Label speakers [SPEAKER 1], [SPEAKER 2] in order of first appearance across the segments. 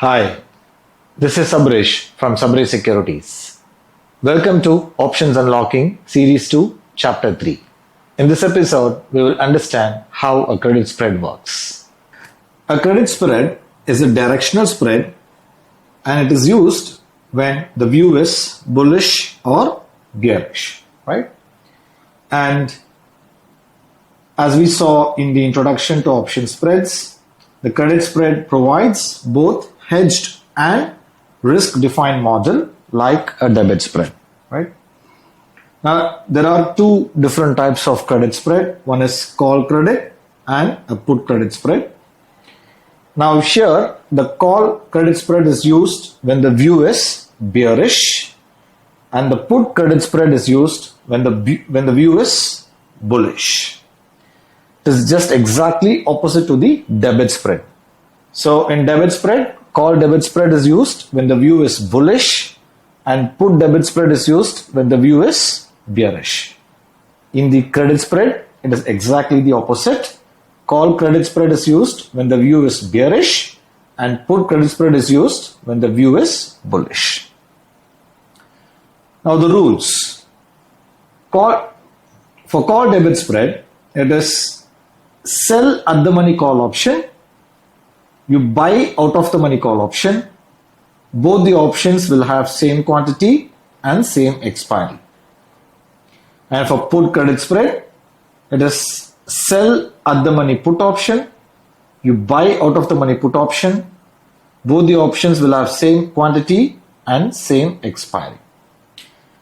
[SPEAKER 1] Hi, this is Sabarish from SABARI Securities. Welcome to Options Unlocking Series 2, Chapter 3. In this episode, we will understand how a credit spread works. A credit spread is a directional spread and it is used when the view is bullish or bearish, right? And as we saw in the introduction to option spreads, the credit spread provides both hedged and risk-defined margin like a debit spread, right? Now, there are two different types of credit spread. One is call credit and a put credit spread. Now here, the call credit spread is used when the view is bearish and the put credit spread is used when the view is bullish. It is just exactly opposite to the debit spread. So in debit spread, call debit spread is used when the view is bullish and put debit spread is used when the view is bearish. In the credit spread, it is exactly the opposite. Call credit spread is used when the view is bearish and put credit spread is used when the view is bullish. Now the rules. For call debit spread, it is sell at the money call option. You buy out of the money call option. Both the options will have same quantity and same expiry. And for put credit spread, it is sell at the money put option. You buy out of the money put option. Both the options will have same quantity and same expiry.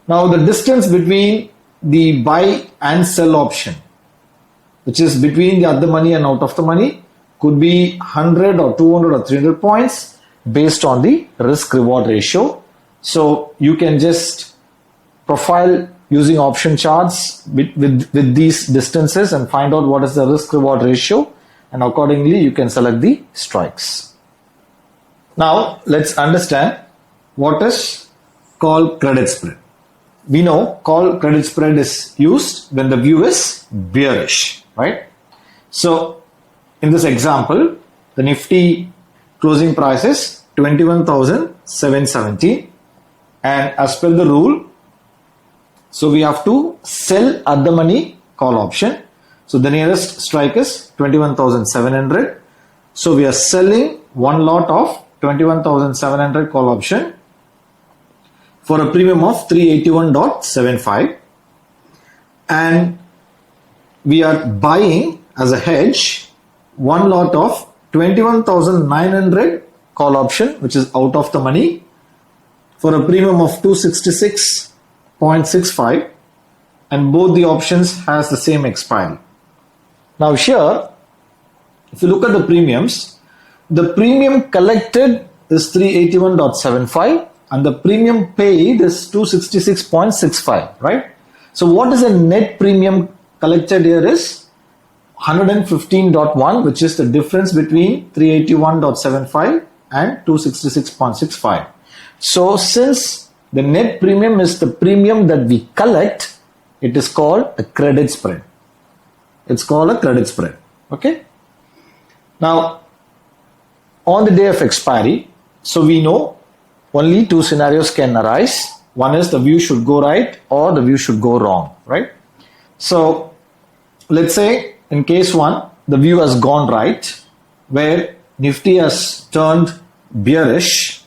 [SPEAKER 1] Now the distance between the buy and sell option, which is between the at the money and out of the money, could be 100 or 200 or 300 points based on the risk reward ratio. So you can just profile using option charts with these distances and find out what is the risk reward ratio, and accordingly you can select the strikes. Now let's understand what is call credit spread. We know call credit spread is used when the view is bearish, right? So in this example, the Nifty closing price is 21,770, and as per the rule, so we have to sell at the money call option. So the nearest strike is 21,700. So we are selling one lot of 21,700 call option for a premium of 381.75, and we are buying as a hedge one lot of 21,900 call option, which is out of the money, for a premium of 266.65, and both the options has the same expiry. Now here, if you look at the premiums, the premium collected is 381.75 and the premium paid is 266.65, right? So what is the net premium collected here is 115.1, which is the difference between 381.75 and 266.65. So since the net premium is the premium that we collect, it is called a credit spread. It's called a credit spread. Okay. Now, on the day of expiry, so we know only two scenarios can arise. One is the view should go right or the view should go wrong, right? So let's say in case one, the view has gone right, where Nifty has turned bearish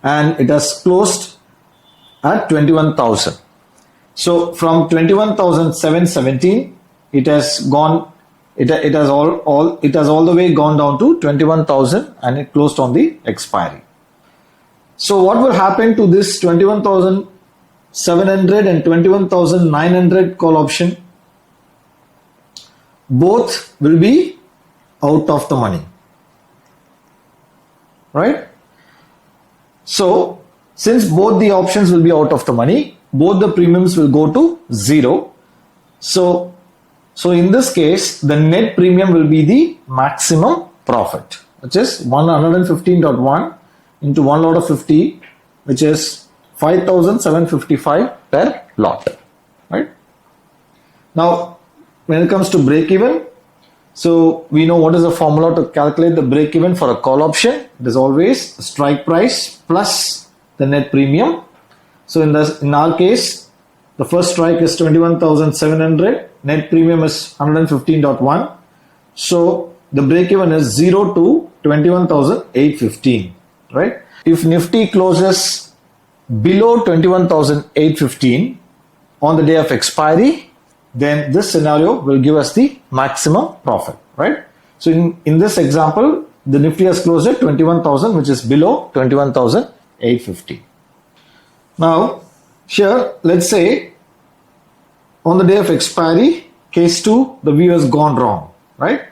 [SPEAKER 1] and it has closed at 21,000. So from 21,717, it has gone. It has all the way gone down to 21,000 and it closed on the expiry. So what will happen to this 21,700 and 21,900 call option? Both will be out of the money, right? So since both the options will be out of the money, both the premiums will go to zero. So in this case, the net premium will be the maximum profit, which is 115.1 into one lot of 50, which is 5,755 per lot, right? Now, when it comes to break even, So we know what is the formula to calculate the break even for a call option. It is always strike price plus the net premium. So in our case, the first strike is 21,700, net premium is 115.1. So the break even is 0 to 21,815, right? If Nifty closes below 21,815 on the day of expiry, then this scenario will give us the maximum profit, right? So in this example, the Nifty has closed at 21,000, which is below 21,850. Now, here, let's say on the day of expiry, case 2, the view has gone wrong, right?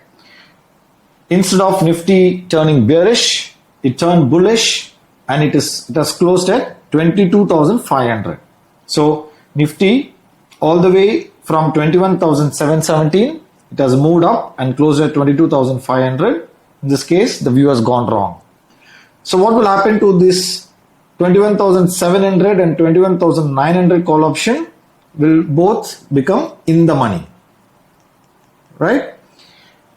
[SPEAKER 1] Instead of Nifty turning bearish, it turned bullish and it has closed at 22,500. So Nifty all the way from 21,717, it has moved up and closed at 22,500. In this case, the view has gone wrong. So what will happen to this 21,700 and 21,900 call option? Will both become in the money, right?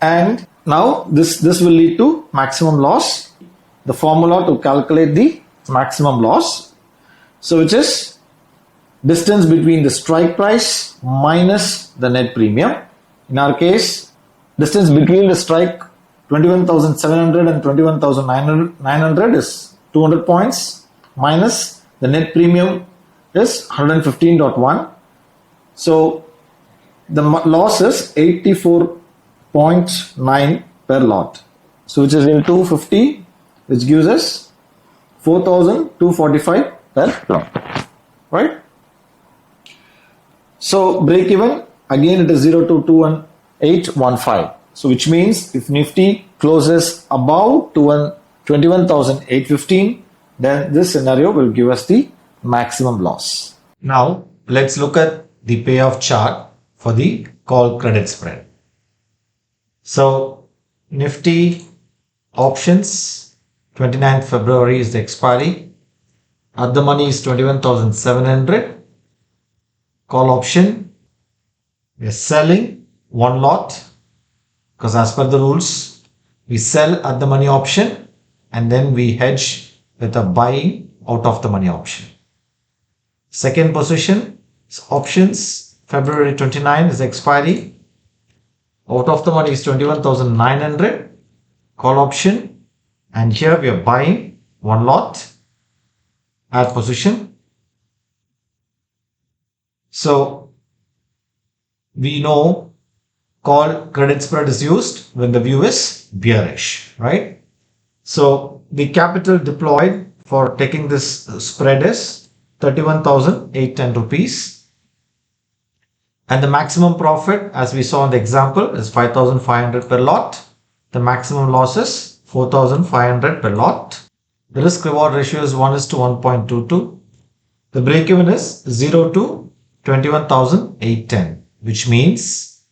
[SPEAKER 1] And now this will lead to maximum loss. The formula to calculate the maximum loss, so which is distance between the strike price minus the net premium. In our case, distance between the strike 21,700 and 21,900 is 200 points minus the net premium is 115.1. So the loss is 84.9 per lot. So which is in 250, which gives us 4,245 per lot, right? So break even, again it is 0 to 21815. So which means if Nifty closes above 21,815, then this scenario will give us the maximum loss. Now let's look at the payoff chart for the call credit spread. So Nifty options, 29th February is the expiry. At the money is 21,700. Call option, we are selling one lot because as per the rules, we sell at the money option and then we hedge with a buying out of the money option. Second position is options, February 29 is expiry. Out of the money is 21,900. Call option, and here we are buying one lot at position. So we know call credit spread is used when the view is bearish, right? So the capital deployed for taking this spread is 31,810 rupees. And the maximum profit, as we saw in the example, is 5,500 per lot. The maximum loss is 4,500 per lot. The risk reward ratio is 1:1.22. The break even is 0 to 21,810, which means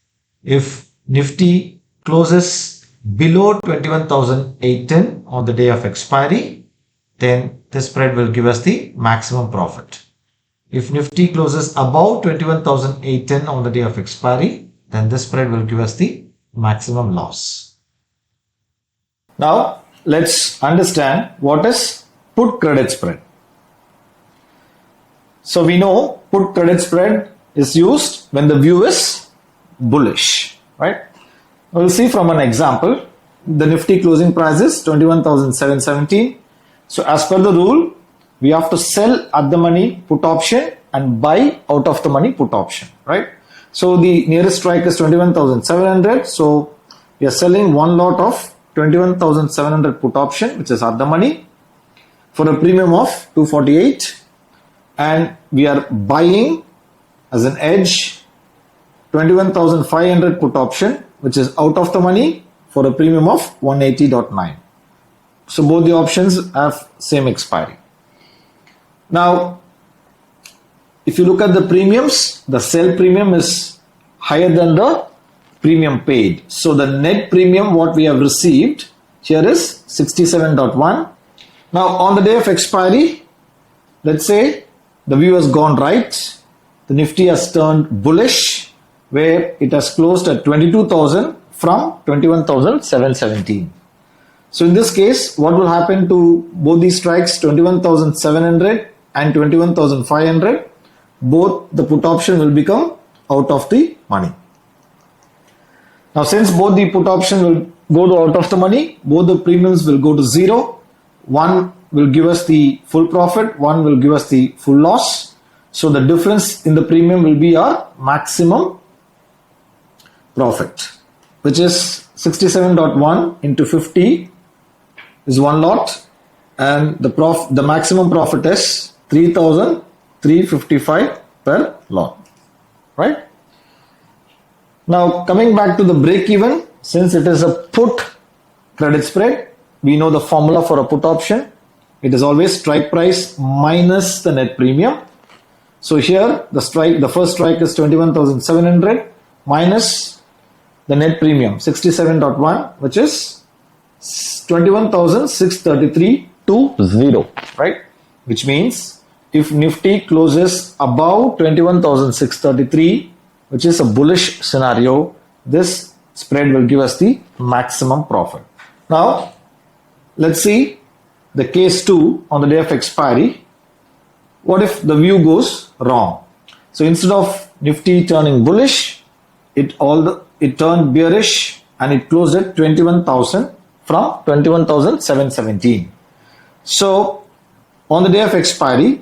[SPEAKER 1] if Nifty closes below 21,810 on the day of expiry, then the spread will give us the maximum profit. If Nifty closes above 21,810 on the day of expiry, then the spread will give us the maximum loss. Now let's understand what is put credit spread. So we know put credit spread is used when the view is bullish, right? We'll see from an example. The Nifty closing price is 21,717. So as per the rule, we have to sell at the money put option and buy out of the money put option, right? So the nearest strike is 21,700. So we are selling one lot of 21,700 put option, which is at the money, for a premium of 248. And we are buying as an edge 21,500 put option, which is out of the money, for a premium of 180.9. So both the options have same expiry. Now, if you look at the premiums, the sell premium is higher than the premium paid. So the net premium what we have received here is 67.1. Now on the day of expiry, let's say the view has gone right. The Nifty has turned bullish, where it has closed at 22,500. from 21,717. So in this case, what will happen to both these strikes, 21,700 and 21,500? Both the put option will become out of the money. Now since both the put option will go to out of the money, both the premiums will go to zero. One will give us the full profit, one will give us the full loss. So the difference in the premium will be our maximum profit, which is 67.1 into 50 is one lot, and the maximum profit is 3,355 per lot, right? Now coming back to the break even, since it is a put credit spread, we know the formula for a put option. It is always strike price minus the net premium. So here the first strike is 21,700 minus the net premium 67.1, which is 21,633 to 0, right? Which means if Nifty closes above 21,633, which is a bullish scenario, this spread will give us the maximum profit. Now let's see the case 2 on the day of expiry. What if the view goes wrong? So instead of Nifty turning bullish, it turned bearish and it closed at 21,000 from 21,717. So on the day of expiry,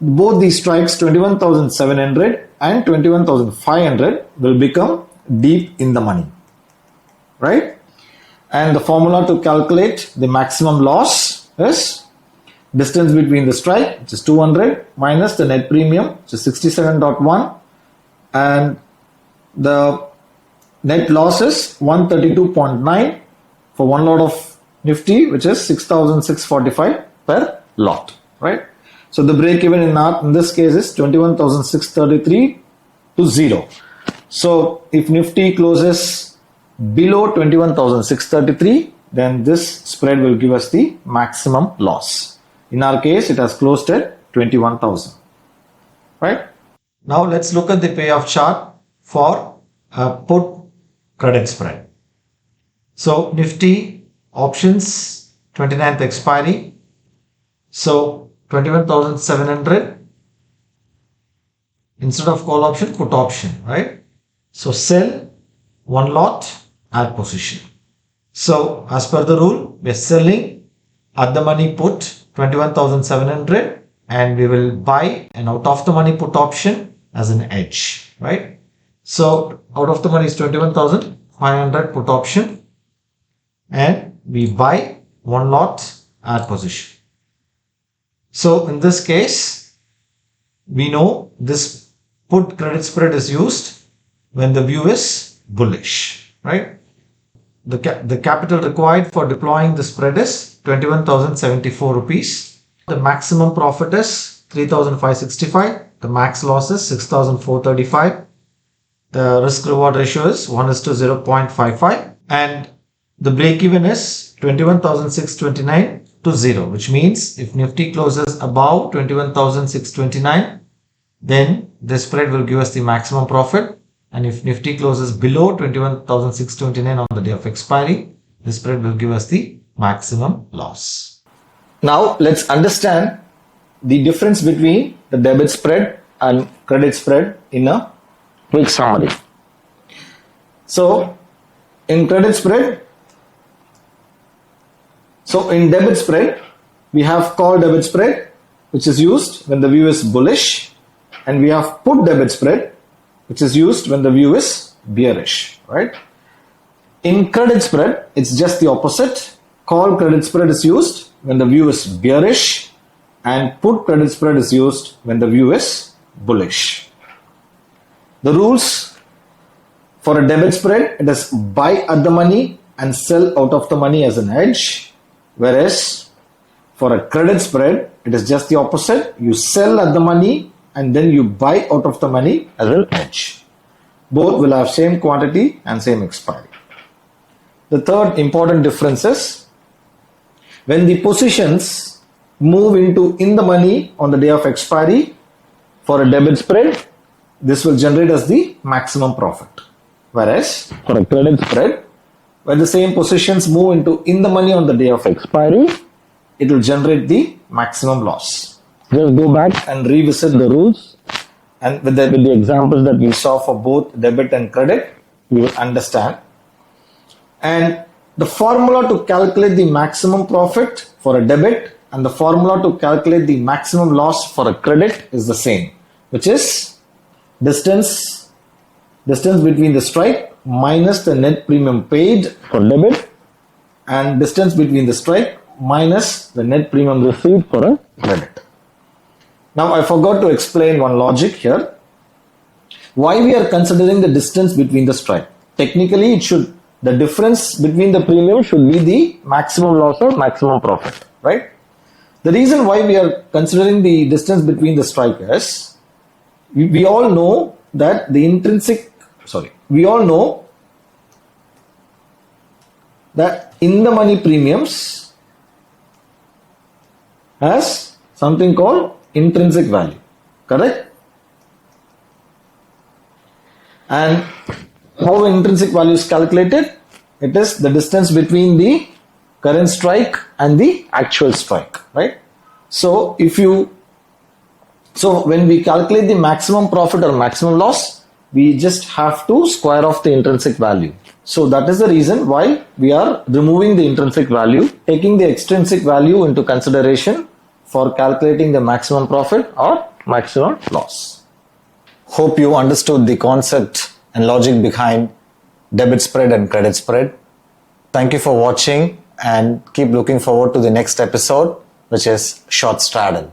[SPEAKER 1] both these strikes 21,700 and 21,500 will become deep in the money, right? And the formula to calculate the maximum loss is distance between the strike, which is 200, minus the net premium, which is 67.1, and the net loss is 132.9 for one lot of Nifty, which is 6,645 per lot, right? So the break even in this case is 21,633 to 0. So if Nifty closes below 21,633, then this spread will give us the maximum loss. In our case, it has closed at 21,000, right? Now let's look at the payoff chart for a put credit spread. So Nifty options 29th expiry. So 21,700 instead of call option, put option, right? So sell one lot, add position. So as per the rule, we are selling at the money put 21,700 and we will buy an out of the money put option as an edge, right? So out of the money is 21,500 put option and we buy one lot, add position. So in this case, we know this put credit spread is used when the view is bullish, right? The capital required for deploying the spread is 21,074 rupees. The maximum profit is 3,565. The max loss is 6,435. The risk reward ratio is 1:0.55. And the break even is 21,629 to 0, which means if Nifty closes above 21,629, then the spread will give us the maximum profit. And if Nifty closes below 21,629 on the day of expiry, the spread will give us the maximum loss. Now let's understand the difference between the debit spread and credit spread in a quick summary. So in debit spread, we have call debit spread, which is used when the view is bullish, and we have put debit spread, which is used when the view is bearish, right? In credit spread, it's just the opposite. Call credit spread is used when the view is bearish and put credit spread is used when the view is bullish. The rules for a debit spread, it is buy at the money and sell out of the money as an edge, whereas for a credit spread, it is just the opposite. You sell at the money and then you buy out of the money as an edge. Both will have same quantity and same expiry. The third important difference is when the positions move into in the money on the day of expiry for a debit spread, this will generate as the maximum profit. Whereas for a credit spread, when the same positions move into in the money on the day of expiry, it will generate the maximum loss. Just go back and revisit the rules, and with the examples that we saw for both debit and credit, you will understand. And the formula to calculate the maximum profit for a debit and the formula to calculate the maximum loss for a credit is the same, which is distance between the strike minus the net premium paid for debit and distance between the strike minus the net premium received for a credit. Now I forgot to explain one logic here. Why we are considering the distance between the strike? Technically the difference between the premium should be the maximum loss or maximum profit, right? The reason why we are considering the distance between the strike is we all know that we all know that in the money premiums has something called intrinsic value, correct? And how intrinsic value is calculated? It is the distance between the current strike and the actual strike, right? So when we calculate the maximum profit or maximum loss, we just have to square off the intrinsic value. So that is the reason why we are removing the intrinsic value, taking the extrinsic value into consideration for calculating the maximum profit or maximum loss. Hope you understood the concept and logic behind debit spread and credit spread. Thank you for watching and keep looking forward to the next episode, which is short straddle.